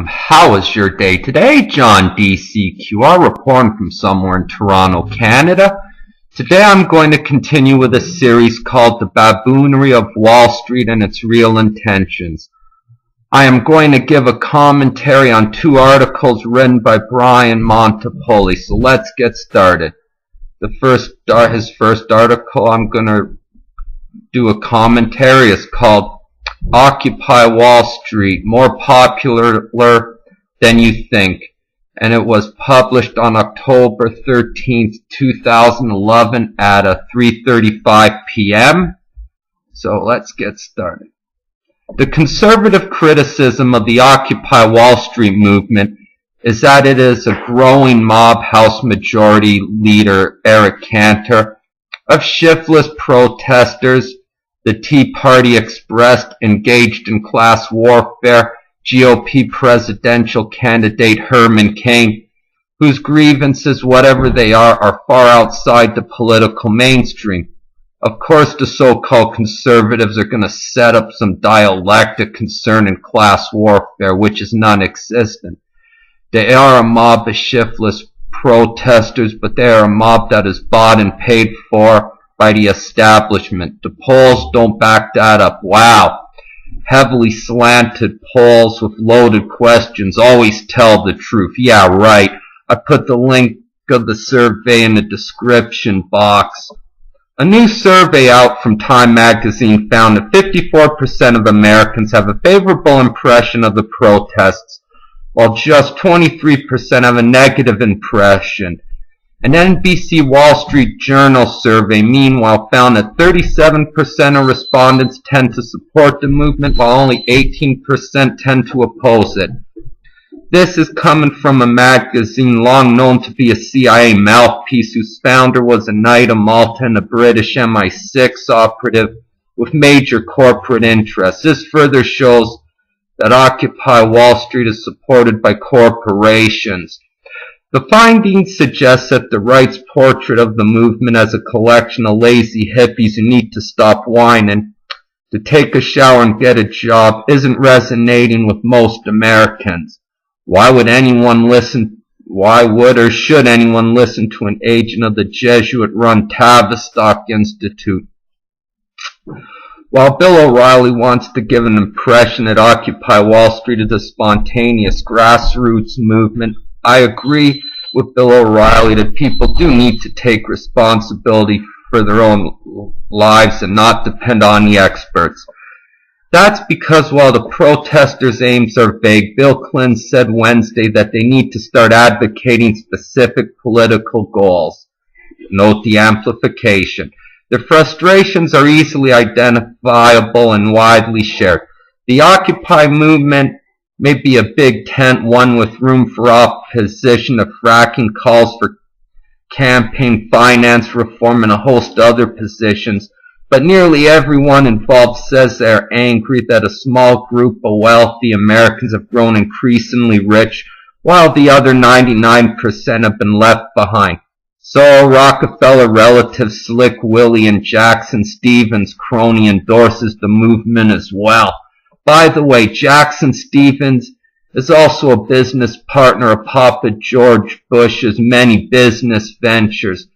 How was your day today? John DCQR reporting from somewhere in Toronto, Canada. Today I'm going to continue with a series called The Babboonery of Wall Street and Its Real Intentions. I am going to give a commentary on two articles written by Brian Montopoli, so let's get started. His first article I'm going to do a commentary is called Occupy Wall Street, More Popular Than You Think, and it was published on October 13th, 2011 at 3:35 p.m. So let's get started. The conservative criticism of the Occupy Wall Street movement is that it is a growing mob House Majority Leader Eric Cantor of shiftless protesters, the Tea Party expressed, engaged in class warfare, GOP presidential candidate Herman Cain, whose grievances, whatever they are far outside the political mainstream. Of course, the so-called conservatives are going to set up some dialectic concerning class warfare, which is non-existent. They are a mob of shiftless protesters, but they are a mob that is bought and paid for by the establishment. The polls don't back that up. Wow. Heavily slanted polls with loaded questions always tell the truth. Yeah, right. I put the link of the survey in the description box. A new survey out from Time magazine found that 54% of Americans have a favorable impression of the protests, while just 23% have a negative impression. An NBC Wall Street Journal survey, meanwhile, found that 37% of respondents tend to support the movement, while only 18% tend to oppose it. This is coming from a magazine long known to be a CIA mouthpiece, whose founder was a Knight of Malta and a British MI6 operative with major corporate interests. This further shows that Occupy Wall Street is supported by corporations. The findings suggest that the right's portrait of the movement as a collection of lazy hippies who need to stop whining, to take a shower and get a job isn't resonating with most Americans. Why would or should anyone listen to an agent of the Jesuit-run Tavistock Institute? While Bill O'Reilly wants to give an impression that Occupy Wall Street is a spontaneous grassroots movement, I agree with Bill O'Reilly that people do need to take responsibility for their own lives and not depend on the experts. That's because while the protesters' aims are vague, Bill Clinton said Wednesday that they need to start advocating specific political goals. Note the amplification. Their frustrations are easily identifiable and widely shared. The Occupy movement may be a big tent, one with room for opposition to fracking, calls for campaign finance reform, and a host of other positions, but nearly everyone involved says they are angry that a small group of wealthy Americans have grown increasingly rich, while the other 99% have been left behind. So Rockefeller relative Slick Willie and Jackson Stevens' crony endorses the movement as well. By the way, Jackson Stevens is also a business partner of Papa George Bush's many business ventures.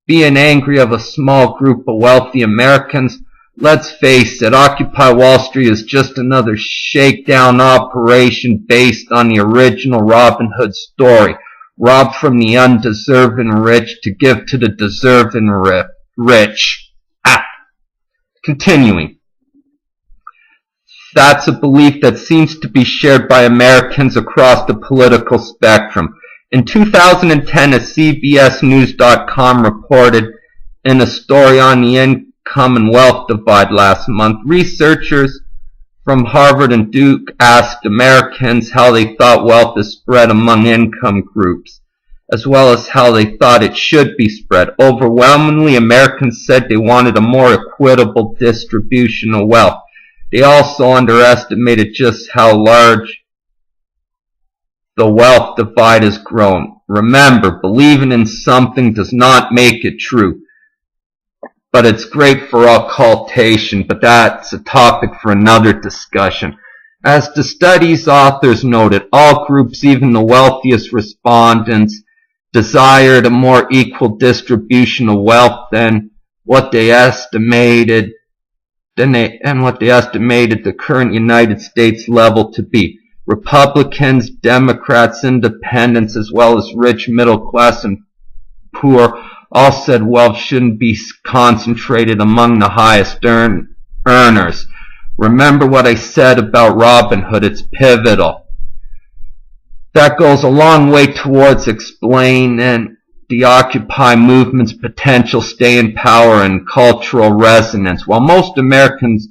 Being angry of a small group of wealthy Americans, let's face it, Occupy Wall Street is just another shakedown operation based on the original Robin Hood story. Rob from the undeserving rich to give to the deserving rich. Continuing. That's a belief that seems to be shared by Americans across the political spectrum. In 2010, a CBSNews.com reported in a story on the income and wealth divide last month, researchers from Harvard and Duke asked Americans how they thought wealth is spread among income groups, as well as how they thought it should be spread. Overwhelmingly, Americans said they wanted a more equitable distribution of wealth. They also underestimated just how large the wealth divide has grown. Remember, believing in something does not make it true. But it's great for occultation, but that's a topic for another discussion. As the study's authors noted, all groups, even the wealthiest respondents, desired a more equal distribution of wealth than what they estimated the current United States level to be. Republicans, Democrats, Independents, as well as rich, middle class, and poor all said wealth shouldn't be concentrated among the highest earners. Remember what I said about Robin Hood, it's pivotal. That goes a long way towards explaining the Occupy movement's potential staying power and cultural resonance. While most Americans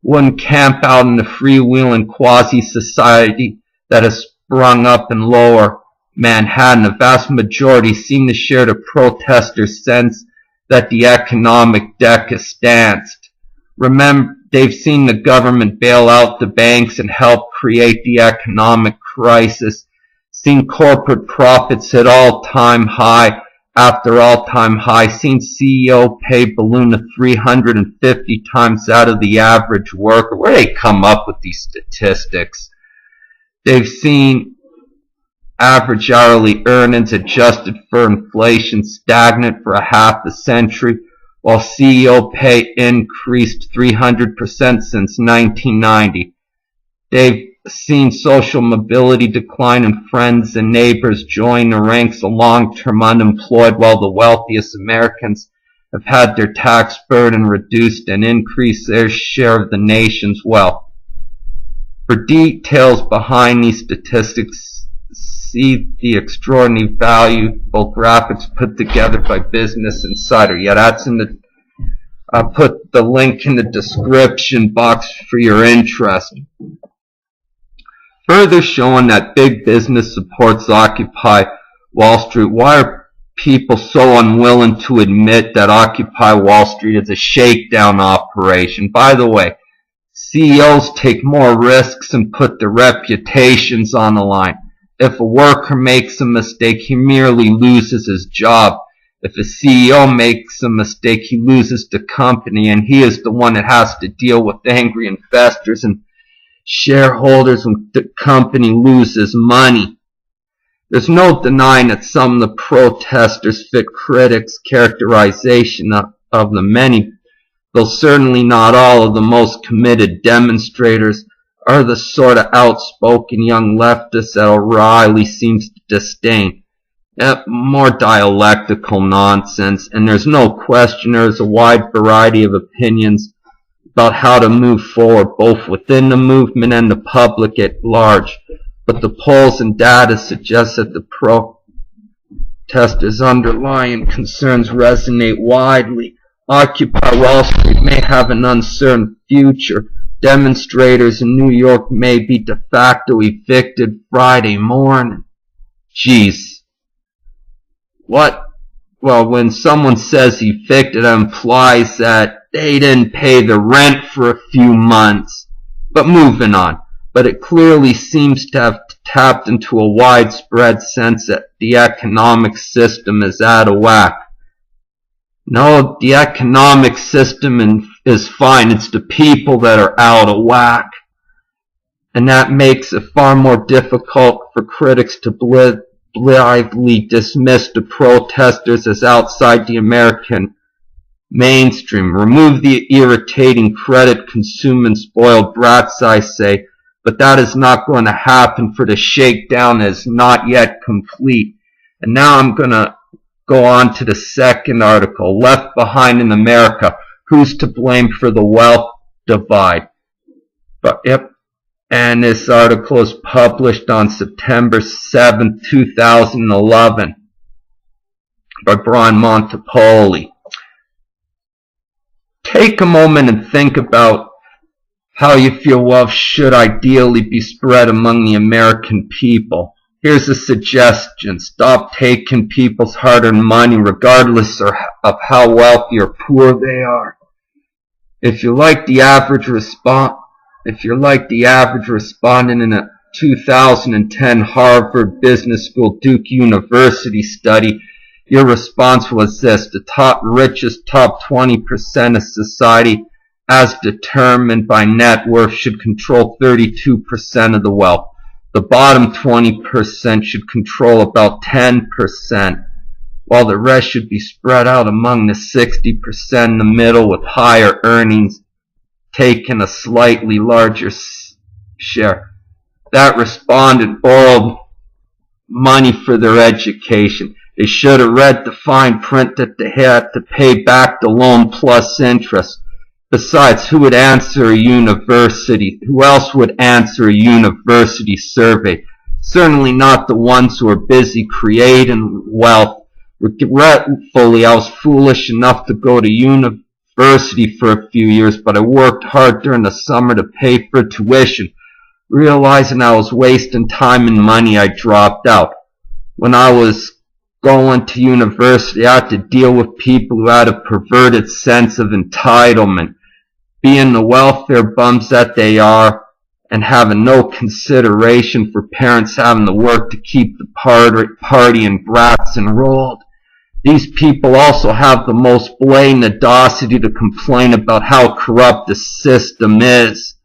wouldn't camp out in the freewheeling quasi-society that has sprung up in lower Manhattan, a vast majority seem to share the protesters' sense that the economic deck is stanced. Remember, they've seen the government bail out the banks and help create the economic crisis, seen corporate profits hit all-time high after all-time high, seen CEO pay balloon to 350 times that of the average worker. Where do they come up with these statistics? They've seen average hourly earnings adjusted for inflation stagnant for a half a century, while CEO pay increased 300% since 1990. They've seen social mobility decline and friends and neighbors join the ranks of long-term unemployed, while the wealthiest Americans have had their tax burden reduced and increased their share of the nation's wealth. For details behind these statistics, see the extraordinary valuable graphics put together by Business Insider. Yeah, that's in the, I'll put the link in the description box for your interest. Further showing that big business supports Occupy Wall Street. Why are people so unwilling to admit that Occupy Wall Street is a shakedown operation? By the way, CEOs take more risks and put their reputations on the line. If a worker makes a mistake, he merely loses his job. If a CEO makes a mistake, he loses the company, and he is the one that has to deal with angry investors and shareholders when the company loses money. There's no denying that some of the protesters fit critics' characterization of the many, though certainly not all of the most committed demonstrators are the sort of outspoken young leftists that O'Reilly seems to disdain. More dialectical nonsense, and there's no question there's a wide variety of opinions about how to move forward, both within the movement and the public at large. But the polls and data suggest that the protesters' underlying concerns resonate widely. Occupy Wall Street may have an uncertain future. Demonstrators in New York may be de facto evicted Friday morning. Jeez. What? Well, when someone says evicted, it implies that they didn't pay the rent for a few months. But moving on. But it clearly seems to have tapped into a widespread sense that the economic system is out of whack. No, the economic system is fine. It's the people that are out of whack. And that makes it far more difficult for critics to blithely dismiss the protesters as outside the American mainstream. Remove the irritating credit-consuming spoiled brats, I say, but that is not going to happen, for the shakedown is not yet complete. And now I'm going to go on to the second article, Left Behind in America, Who's to Blame for the Wealth Divide? And this article is published on September 7, 2011 by Brian Montopoli. Take a moment and think about how you feel wealth should ideally be spread among the American people. Here's a suggestion. Stop taking people's hard-earned money regardless of how wealthy or poor they are. If you're like the average respondent in a 2010 Harvard Business School Duke University study, your response was this: the richest top 20% of society as determined by net worth, should control 32% of the wealth. The bottom 20% should control about 10%, while the rest should be spread out among the 60% in the middle with higher earnings taking a slightly larger share. That respondent borrowed money for their education. They should have read the fine print that they had to pay back the loan plus interest. Besides, who would answer a university? Who else would answer a university survey? Certainly not the ones who are busy creating wealth. Regretfully, I was foolish enough to go to university for a few years, but I worked hard during the summer to pay for tuition. Realizing I was wasting time and money, I dropped out. When I was going to university, I had to deal with people who had a perverted sense of entitlement, being the welfare bums that they are, and having no consideration for parents having to work to keep the party and brats enrolled. These people also have the most blatant audacity to complain about how corrupt the system is.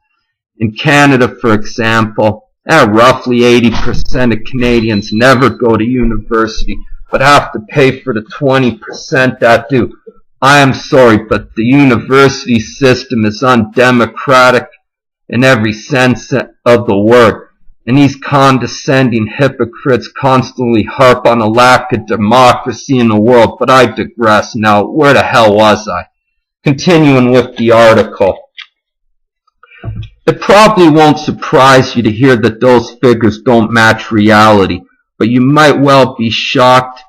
In Canada, for example, roughly 80% of Canadians never go to university, but have to pay for the 20% that do. I am sorry, but the university system is undemocratic in every sense of the word, and these condescending hypocrites constantly harp on a lack of democracy in the world. But I digress now. Where the hell was I? Continuing with the article. It probably won't surprise you to hear that those figures don't match reality, but you might well be shocked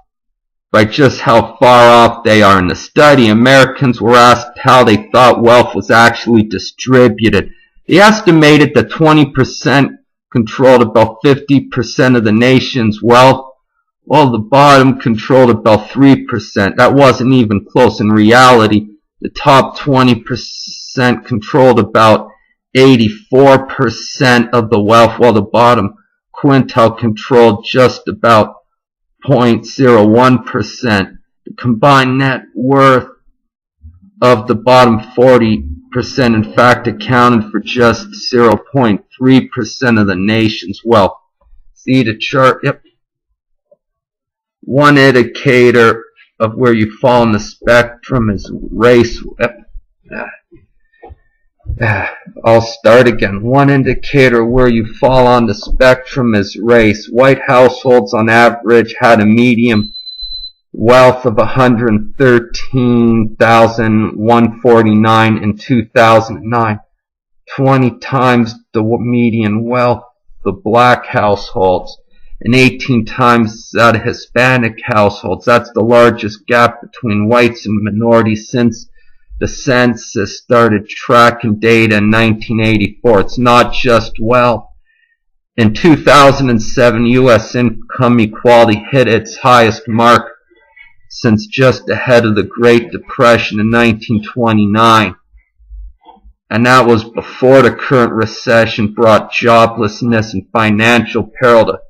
by just how far off they are. In the study, Americans were asked how they thought wealth was actually distributed. They estimated that 20% controlled about 50% of the nation's wealth, while the bottom controlled about 3%. That wasn't even close. In reality, the top 20% controlled about 84% of the wealth, while the bottom quintile controlled just about 0.01%. The combined net worth of the bottom 40% in fact accounted for just 0.3% of the nation's wealth. See the chart? Yep. One indicator of where you fall in the spectrum is race. Yep. I'll start again. One indicator where you fall on the spectrum is race. White households on average had a median wealth of $113,149 in 2009, 20 times the median wealth of black households, and 18 times that of Hispanic households. That's the largest gap between whites and minorities since the census started tracking data in 1984. It's not just wealth. In 2007, U.S. income equality hit its highest mark since just ahead of the Great Depression in 1929. And that was before the current recession brought joblessness and financial peril to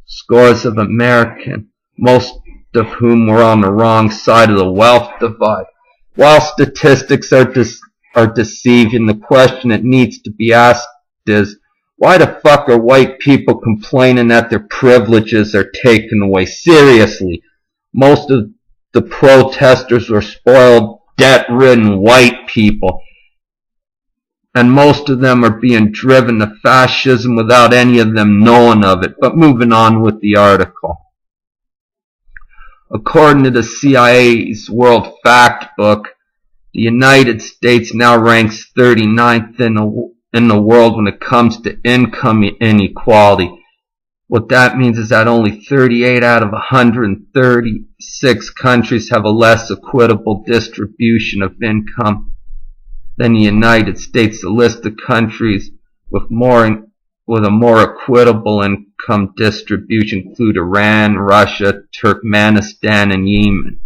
scores of Americans, most of whom were on the wrong side of the wealth divide. While statistics are deceiving, the question that needs to be asked is, why the fuck are white people complaining that their privileges are taken away? Seriously, most of the protesters were spoiled, debt-ridden white people, and most of them are being driven to fascism without any of them knowing of it. But moving on with the article. According to the CIA's World Factbook, the United States now ranks 39th in the world when it comes to income inequality. What that means is that only 38 out of 136 countries have a less equitable distribution of income than the United States. The list of countries with a more equitable income distribution include Iran, Russia, Turkmenistan, and Yemen.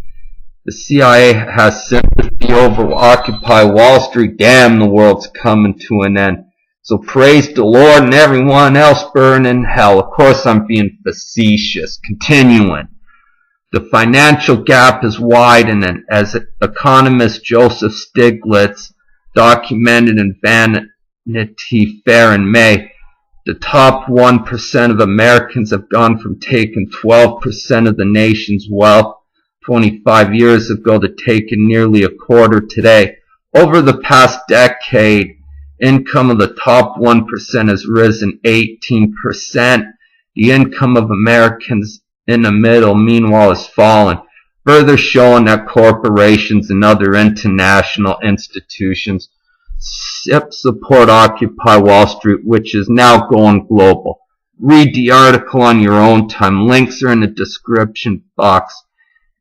The CIA has sympathy over Occupy Wall Street. Damn, the world's coming to an end. So praise the Lord and everyone else burn in hell. Of course I'm being facetious. Continuing. The financial gap is widening as economist Joseph Stiglitz, documented in Vanity Fair in May, the top 1% of Americans have gone from taking 12% of the nation's wealth 25 years ago to taking nearly a quarter today. Over the past decade, income of the top 1% has risen 18%. The income of Americans in the middle, meanwhile, has fallen, further showing that corporations and other international institutions support Occupy Wall Street, which is now going global. Read the article on your own time. Links are in the description box.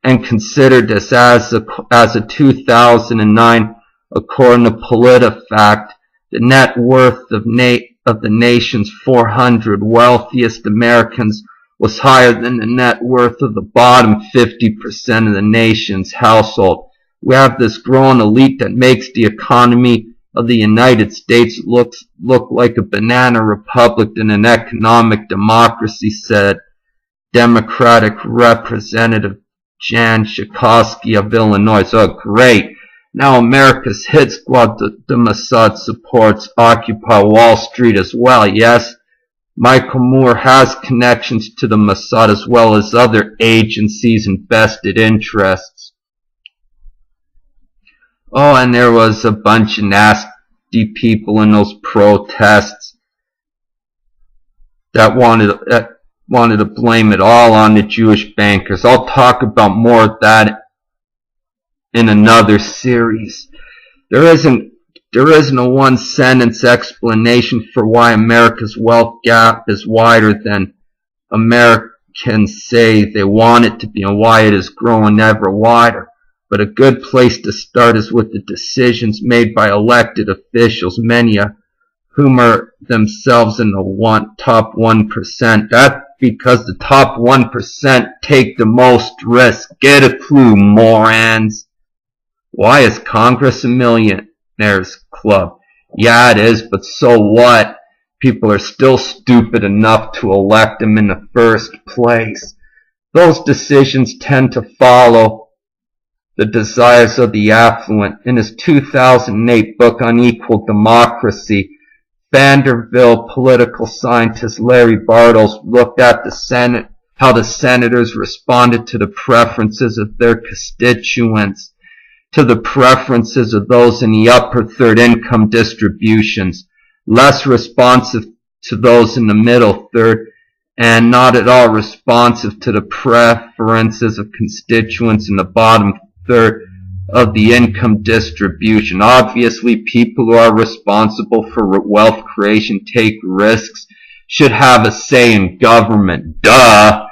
And consider this as a 2009, according to PolitiFact, the net worth of the nation's 400 wealthiest Americans was higher than the net worth of the bottom 50% of the nation's household. We have this growing elite that makes the economy of the United States look like a banana republic than an economic democracy, said Democratic Representative Jan Schakowsky of Illinois. Oh, great. Now America's hit squad, the Mossad, supports Occupy Wall Street as well. Yes, Michael Moore has connections to the Mossad as well as other agencies and vested interests. Oh, and there was a bunch of nasty people in those protests that wanted to blame it all on the Jewish bankers. I'll talk about more of that in another series. There isn't a one-sentence explanation for why America's wealth gap is wider than Americans say they want it to be and why it is growing ever wider. But a good place to start is with the decisions made by elected officials, many of whom are themselves in the top 1%. That's because the top 1% take the most risk. Get a clue, morons. Why is Congress a millionaires club? Yeah, it is, but so what? People are still stupid enough to elect them in the first place. Those decisions tend to follow the desires of the affluent. In his 2008 book Unequal Democracy, Vanderbilt political scientist Larry Bartels looked at how the senators responded to the preferences of their constituents, to the preferences of those in the upper third income distributions, less responsive to those in the middle third, and not at all responsive to the preferences of constituents in the bottom third of the income distribution. Obviously, people who are responsible for wealth creation, take risks, should have a say in government. Duh!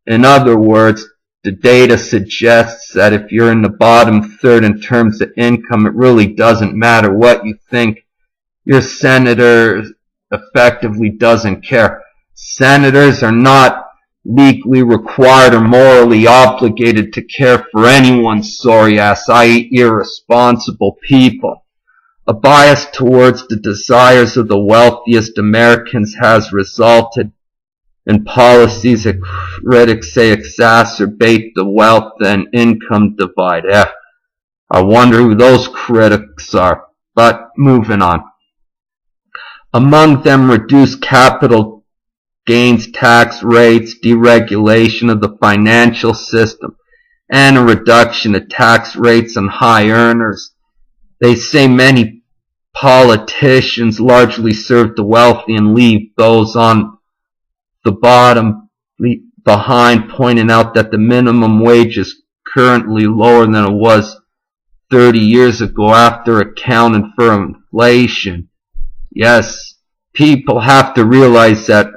In other words, the data suggests that if you're in the bottom third in terms of income, it really doesn't matter what you think. Your senator effectively doesn't care. Senators are not legally required or morally obligated to care for anyone's sorry ass, i.e. irresponsible people. A bias towards the desires of the wealthiest Americans has resulted in policies that critics say exacerbate the wealth and income divide. I wonder who those critics are. But moving on. Among them, reduced capital gains tax rates, deregulation of the financial system, and a reduction of tax rates on high earners. They say many politicians largely serve the wealthy and leave those on the bottom behind, pointing out that the minimum wage is currently lower than it was 30 years ago after accounting for inflation. Yes, people have to realize that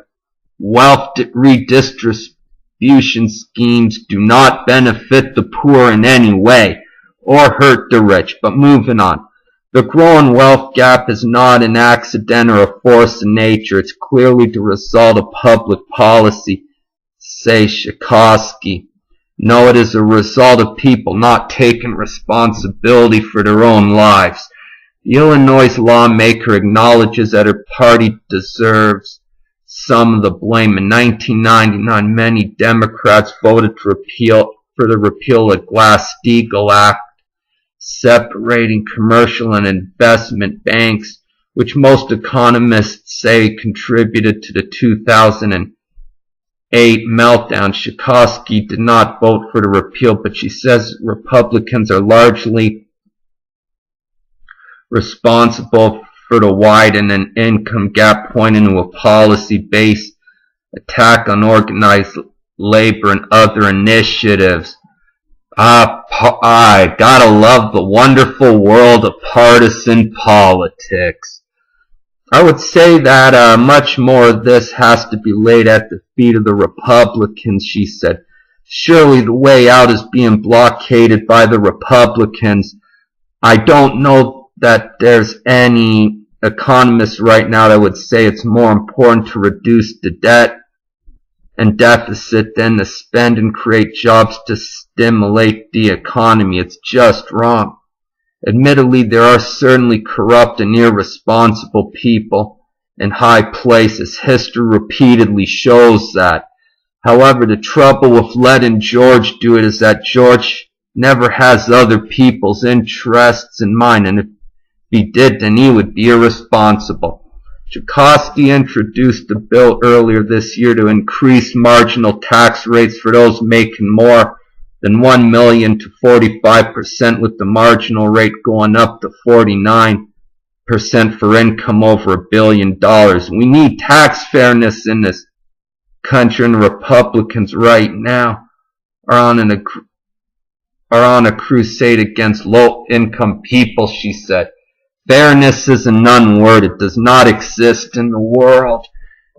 wealth redistribution schemes do not benefit the poor in any way or hurt the rich. But moving on. The growing wealth gap is not an accident or a force of nature. It's clearly the result of public policy, say Schakowsky. No, it is a result of people not taking responsibility for their own lives. The Illinois lawmaker acknowledges that her party deserves some of the blame. In 1999, many Democrats voted for the repeal of the Glass-Steagall Act, separating commercial and investment banks, which most economists say contributed to the 2008 meltdown. Schakowsky did not vote for the repeal, but she says Republicans are largely responsible for the widening income gap, pointing to a policy-based attack on organized labor and other initiatives. I gotta love the wonderful world of partisan politics. I would say that much more of this has to be laid at the feet of the Republicans, she said. Surely the way out is being blockaded by the Republicans. I don't know that there's any economist right now that would say it's more important to reduce the debt and deficit than to spend and create jobs to stimulate the economy. It's just wrong. Admittedly, there are certainly corrupt and irresponsible people in high places. History repeatedly shows that. However, the trouble with letting George do it is that George never has other people's interests in mind, and if he did, then he would be irresponsible. Schakowsky introduced a bill earlier this year to increase marginal tax rates for those making more than $1 million to 45%, with the marginal rate going up to 49% for income over $1 billion. We need tax fairness in this country, and the Republicans right now are on a crusade against low-income people, she said. Fairness is a non-word. It does not exist in the world.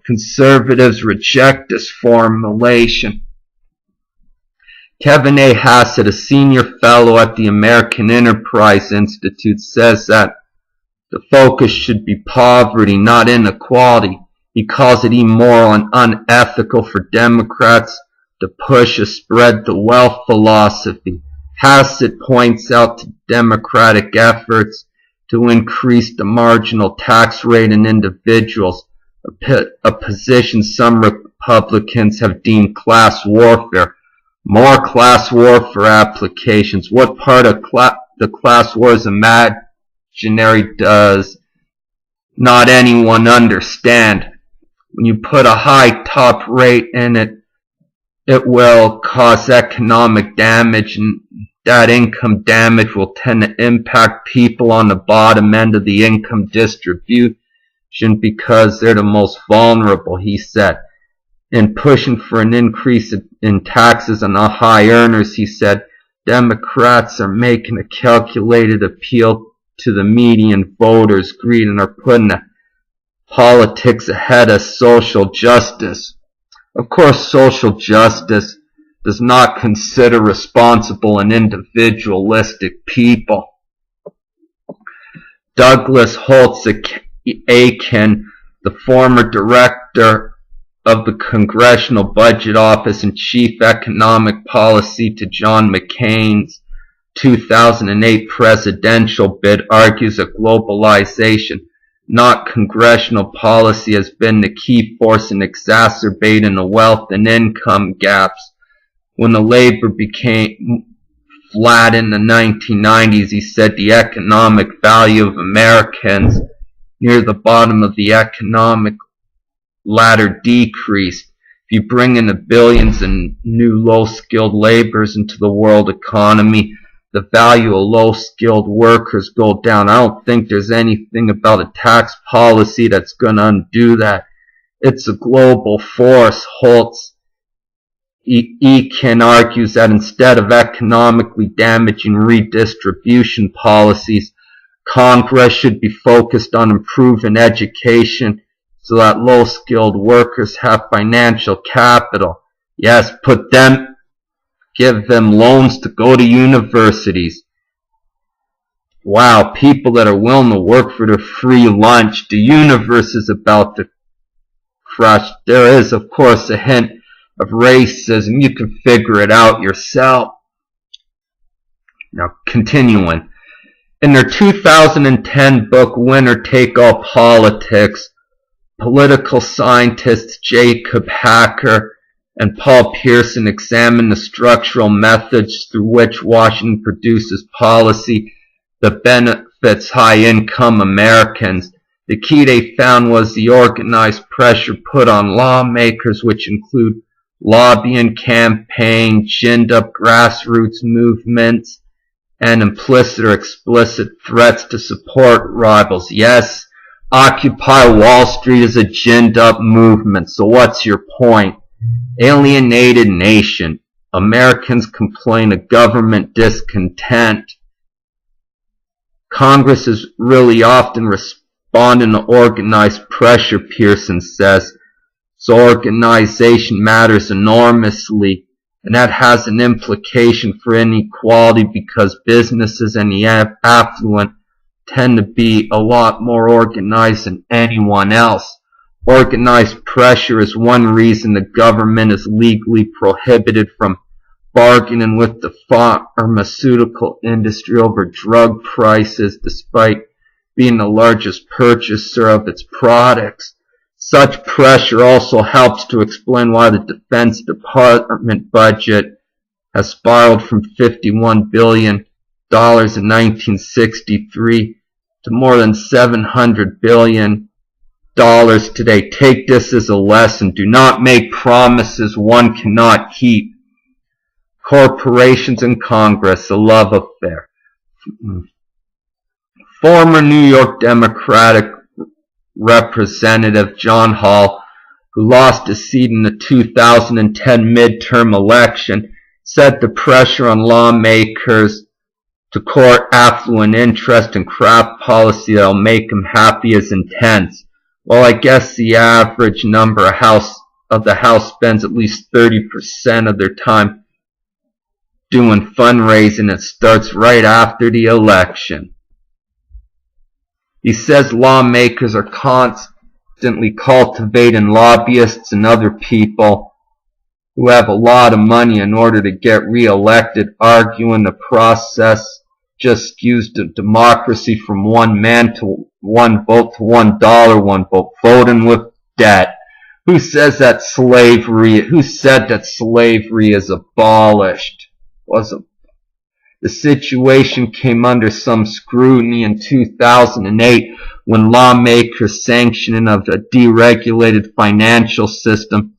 Conservatives reject this formulation. Kevin A. Hassett, a senior fellow at the American Enterprise Institute, says that the focus should be poverty, not inequality. He calls it immoral and unethical for Democrats to push a spread the wealth philosophy. Hassett points out to Democratic efforts to increase the marginal tax rate in individuals, a position some Republicans have deemed class warfare. More class warfare applications. What part of the class war is imaginary does not anyone understand. When you put a high top rate in it, it will cause economic damage, and that income damage will tend to impact people on the bottom end of the income distribution because they're the most vulnerable, he said. In pushing for an increase in taxes on the high earners, he said, Democrats are making a calculated appeal to the median voters' greed and are putting politics ahead of social justice. Of course, social justice does not consider responsible and individualistic people. Douglas Holtz-Aiken, the former director of the Congressional Budget Office and chief economic policy to John McCain's 2008 presidential bid, argues that globalization, not congressional policy, has been the key force in exacerbating the wealth and income gaps. When the labor became flat in the 1990s, he said the economic value of Americans near the bottom of the economic ladder decreased. If you bring in the billions in new low-skilled laborers into the world economy, the value of low-skilled workers go down. I don't think there's anything about a tax policy that's going to undo that. It's a global force. Holtz-Aiken argues that instead of economically damaging redistribution policies, Congress should be focused on improving education so that low-skilled workers have financial capital. Yes, give them loans to go to universities. Wow, people that are willing to work for their free lunch. The universe is about to crush. There is, of course, a hint of racism. You can figure it out yourself. Now, continuing. In their 2010 book, Winner Take All Politics, political scientists Jacob Hacker and Paul Pearson examine the structural methods through which Washington produces policy that benefits high-income Americans. The key they found was the organized pressure put on lawmakers, which include lobbying campaigns, ginned-up grassroots movements, and implicit or explicit threats to support rivals. Yes, Occupy Wall Street is a ginned-up movement, so what's your point? Alienated nation. Americans complain of government discontent. Congress is really often responding to organized pressure, Pearson says. So organization matters enormously, and that has an implication for inequality because businesses and the affluent tend to be a lot more organized than anyone else. Organized pressure is one reason the government is legally prohibited from bargaining with the pharmaceutical industry over drug prices despite being the largest purchaser of its products. Such pressure also helps to explain why the Defense Department budget has spiraled from $51 billion in 1963 to more than $700 billion today. Take this as a lesson. Do not make promises one cannot keep. Corporations and Congress, a love affair. Former New York Democratic Representative John Hall, who lost his seat in the 2010 midterm election, said the pressure on lawmakers to court affluent interest and craft policy that'll make him happy is intense. Well, I guess the average number of the House spends at least 30% of their time doing fundraising. It starts right after the election. He says lawmakers are constantly cultivating lobbyists and other people who have a lot of money in order to get reelected, arguing the process just skews the democracy from one man to one vote to $1, one vote, voting with debt. Who said that slavery is abolished? The situation came under some scrutiny in 2008 when lawmakers' sanctioning of a deregulated financial system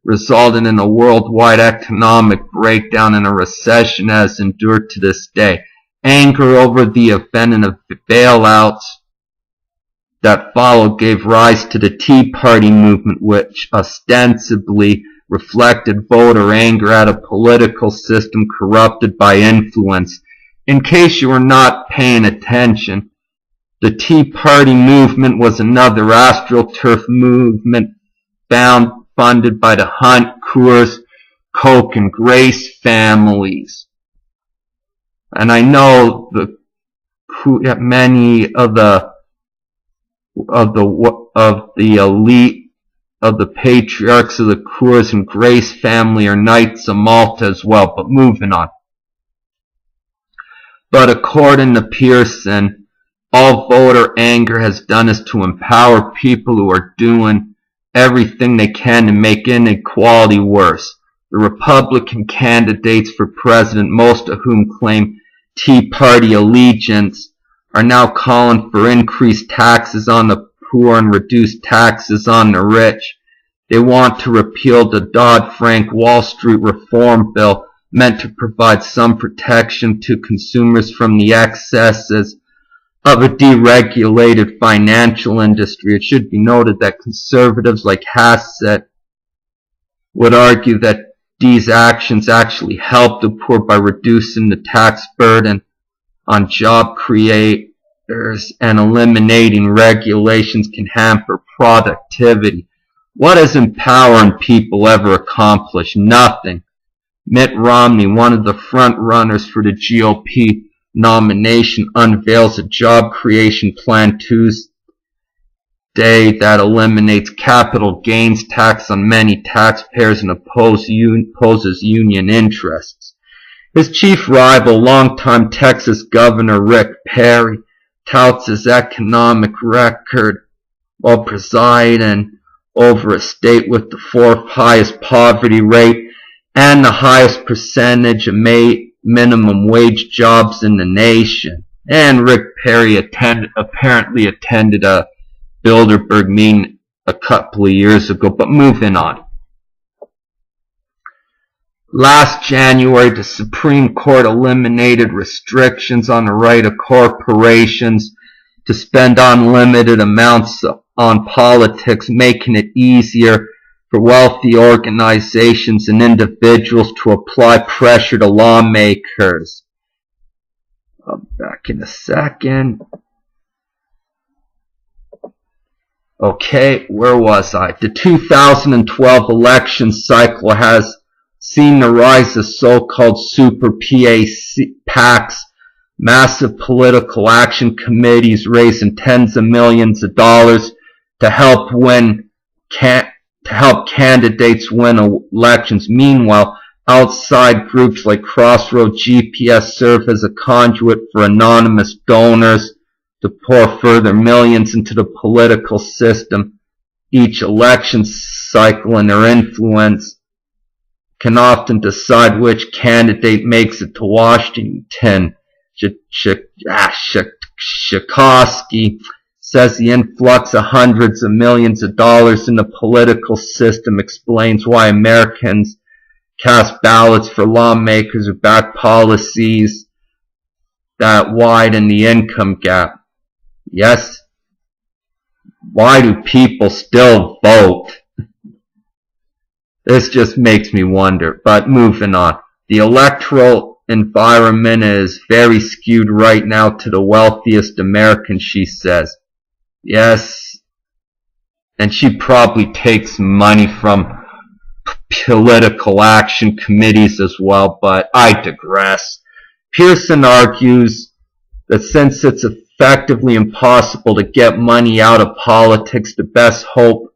resulted in a worldwide economic breakdown and a recession as endured to this day. Anger over the event and the bailouts that followed gave rise to the Tea Party movement, which ostensibly reflected voter anger at a political system corrupted by influence. In case you were not paying attention, the Tea Party movement was another AstroTurf movement funded by the Hunt, Coors, Koch, and Grace families. And I know many of the elite of the patriarchs of the Coors and Grace family are Knights of Malta as well, but moving on. But according to Pearson, all voter anger has done is to empower people who are doing everything they can to make inequality worse. The Republican candidates for president, most of whom claim Tea Party allegiance, are now calling for increased taxes on the poor and reduced taxes on the rich. They want to repeal the Dodd-Frank Wall Street reform bill meant to provide some protection to consumers from the excesses of a deregulated financial industry. It should be noted that conservatives like Hassett would argue that these actions actually help the poor by reducing the tax burden on job creators and eliminating regulations can hamper productivity. What has empowering people ever accomplished? Nothing. Mitt Romney, one of the front runners for the GOP nomination, unveils a job creation plan Tuesday that eliminates capital gains tax on many taxpayers and opposes union interests. His chief rival, longtime Texas Governor Rick Perry, touts his economic record while presiding over a state with the fourth highest poverty rate and the highest percentage of minimum wage jobs in the nation. And Rick Perry apparently attended a Bilderberg meeting a couple of years ago. But moving on. Last January, the Supreme Court eliminated restrictions on the right of corporations to spend unlimited amounts on politics, making it easier for wealthy organizations and individuals to apply pressure to lawmakers. I'll be back in a second. Okay, where was I? The 2012 election cycle has seen the rise of so-called super PACs, massive political action committees raising tens of millions of dollars to help candidates win elections. Meanwhile, outside groups like Crossroad GPS serve as a conduit for anonymous donors to pour further millions into the political system each election cycle, and their influence can often decide which candidate makes it to Washington. Tchaikovsky says the influx of hundreds of millions of dollars in the political system explains why Americans cast ballots for lawmakers who back policies that widen the income gap. Yes, why do people still vote? This just makes me wonder. But moving on. The electoral environment is very skewed right now to the wealthiest Americans, she says. Yes, and she probably takes money from political action committees as well, but I digress. Pearson argues that since it's effectively impossible to get money out of politics, the best hope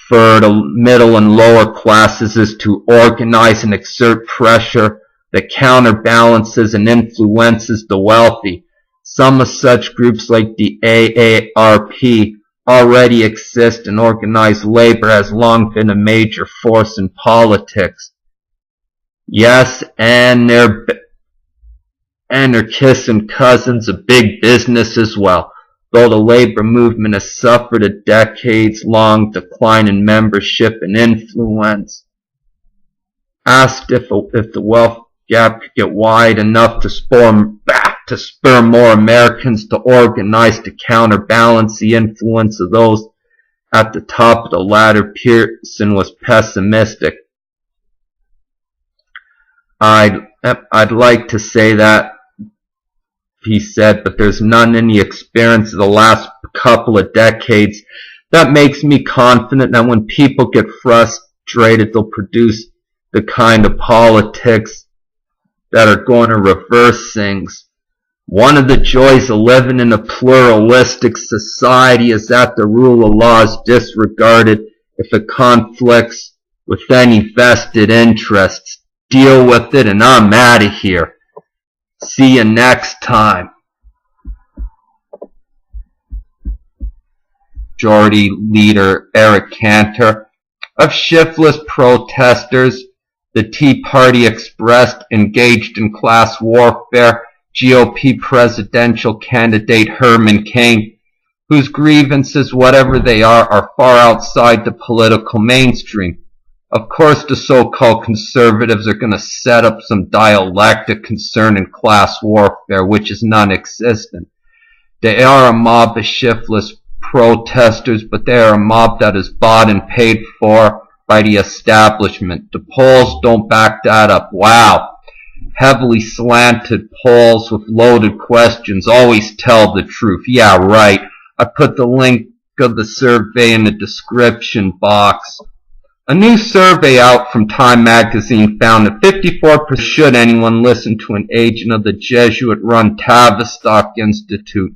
for the middle and lower classes is to organize and exert pressure that counterbalances and influences the wealthy. Some of such groups like the AARP already exist, and organized labor has long been a major force in politics. Yes, and they're kissing cousins of big business as well. Though the labor movement has suffered a decades-long decline in membership and influence. Asked if the wealth gap could get wide enough to spur more Americans to organize to counterbalance the influence of those at the top of the ladder, Pearson was pessimistic. I'd like to say that, he said, but there's none in the experience of the last couple of decades that makes me confident that when people get frustrated, they'll produce the kind of politics that are going to reverse things. One of the joys of living in a pluralistic society is that the rule of law is disregarded if it conflicts with any vested interests. Deal with it, and I'm out of here. See you next time. Majority Leader Eric Cantor. Of shiftless protesters, the Tea Party expressed engaged in class warfare, GOP presidential candidate Herman Cain, whose grievances, whatever they are far outside the political mainstream. Of course, the so-called conservatives are going to set up some dialectic concerning class warfare, which is non-existent. They are a mob of shiftless protesters, but they are a mob that is bought and paid for by the establishment. The polls don't back that up. Wow. Heavily slanted polls with loaded questions always tell the truth. Yeah, right. I put the link of the survey in the description box. A new survey out from Time magazine found that 54% should anyone listen to an agent of the Jesuit-run Tavistock Institute.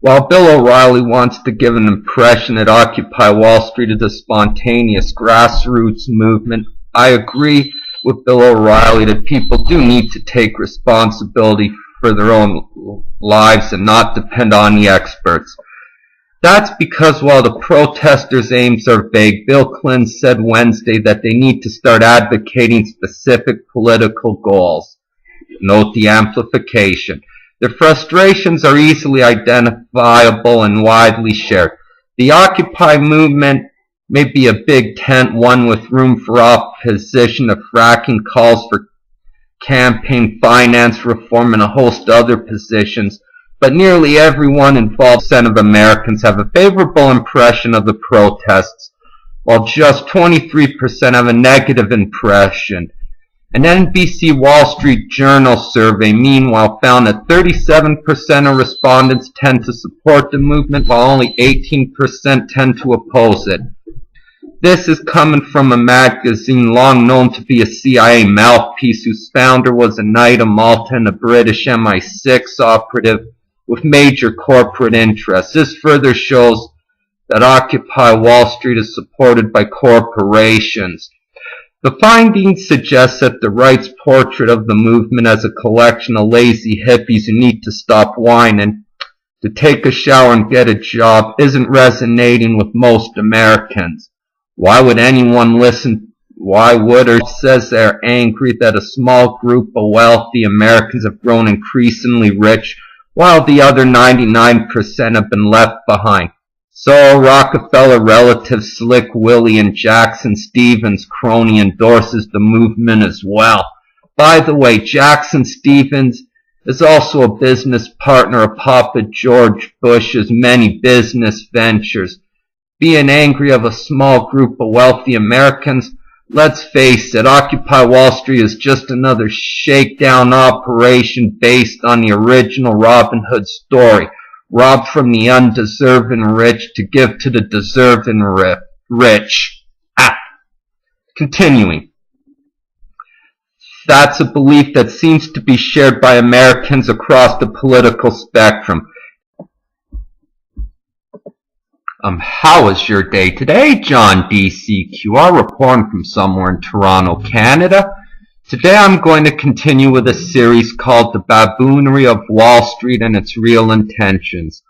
While Bill O'Reilly wants to give an impression that Occupy Wall Street is a spontaneous grassroots movement, I agree with Bill O'Reilly that people do need to take responsibility for their own lives and not depend on the experts. That's because while the protesters' aims are vague, Bill Clinton said Wednesday that they need to start advocating specific political goals. Note the amplification. Their frustrations are easily identifiable and widely shared. The Occupy movement may be a big tent, one with room for opposition to fracking, calls for campaign finance reform, and a host of other positions, but nearly everyone involved, percent of Americans, have a favorable impression of the protests, while just 23% have a negative impression. An NBC Wall Street Journal survey, meanwhile, found that 37% of respondents tend to support the movement, while only 18% tend to oppose it. This is coming from a magazine long known to be a CIA mouthpiece, whose founder was a Knight of Malta and a British MI6 operative with major corporate interests. This further shows that Occupy Wall Street is supported by corporations. The findings suggest that the right's portrait of the movement as a collection of lazy hippies who need to stop whining, to take a shower and get a job isn't resonating with most Americans. Why would anyone listen? Why would, or says they're angry that a small group of wealthy Americans have grown increasingly rich while the other 99% have been left behind. So Rockefeller relative Slick Willie and Jackson Stevens crony endorses the movement as well. By the way, Jackson Stevens is also a business partner of Papa George Bush's many business ventures. Being angry of a small group of wealthy Americans, let's face it, Occupy Wall Street is just another shakedown operation based on the original Robin Hood story. Rob from the undeserving rich to give to the deserving rich. Continuing. That's a belief that seems to be shared by Americans across the political spectrum. How was your day today? John DCQR reporting from somewhere in Toronto, Canada. Today I'm going to continue with a series called The Babboonery of Wall Street and Its Real Intentions.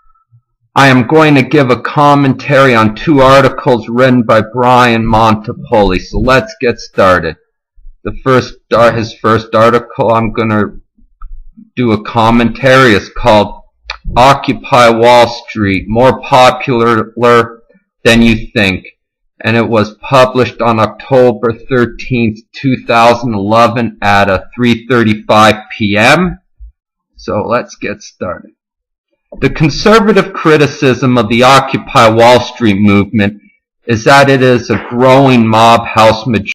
I am going to give a commentary on two articles written by Brian Montopoli, so let's get started. His first article I'm going to do a commentary is called Occupy Wall Street, More Popular Than You Think, and it was published on October 13th, 2011 at 3:35 p.m. So let's get started. The conservative criticism of the Occupy Wall Street movement is that it is a growing mob house majority